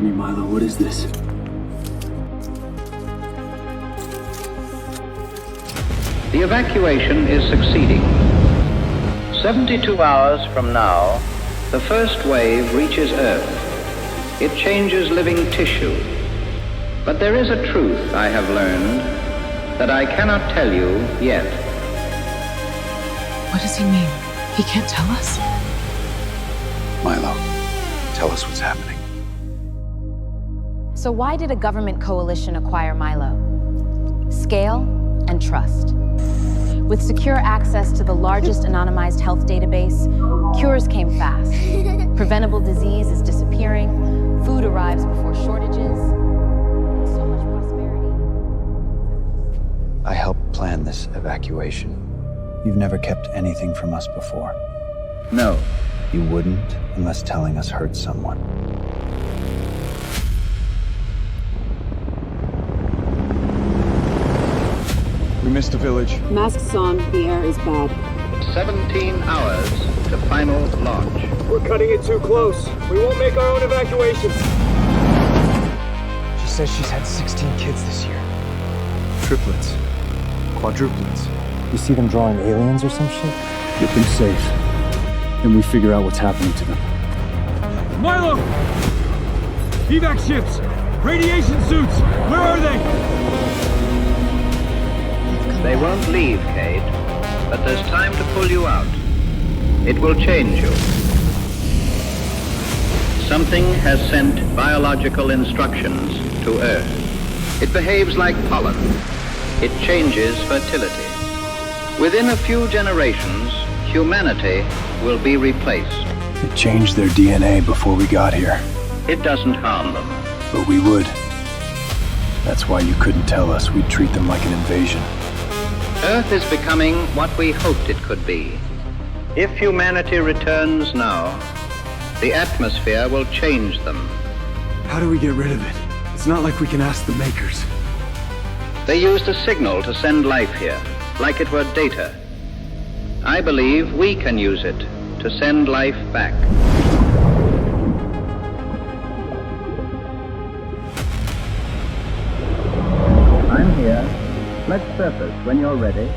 me, Milo. What is this? The evacuation is succeeding. 72 hours from now, the first wave reaches Earth. It changes living tissue. But there is a truth I have learned that I cannot tell you yet. What does he mean? He can't tell us? Milo, tell us what's happening. So why did a government coalition acquire Milo? Scale and trust. With secure access to the largest anonymized health database, cures came fast. Preventable disease is disappearing, food arrives before shortages, and so much prosperity. I helped plan this evacuation. You've never kept anything from us before. No. You wouldn't unless telling us hurt someone. We missed a village. Masks on, the air is bad. 17 hours to final launch. We're cutting it too close. We won't make our own evacuations. She says she's had 16 kids this year. Triplets. Quadruplets. You see them drawing aliens or some shit? Get them safe. Then we figure out what's happening to them. Milo! Evac ships! Radiation suits! Where are they? They won't leave, Cade, but there's time to pull you out. It will change you. Something has sent biological instructions to Earth. It behaves like pollen. It changes fertility. Within a few generations, humanity will be replaced. It changed their DNA before we got here. It doesn't harm them. But we would. That's why you couldn't tell us. We'd treat them like an invasion. Earth is becoming what we hoped it could be. If humanity returns now, the atmosphere will change them. How do we get rid of it? It's not like we can ask the makers. They used a signal to send life here, like it were data. I believe we can use it to send life back. I'm here. Let's surface when you're ready.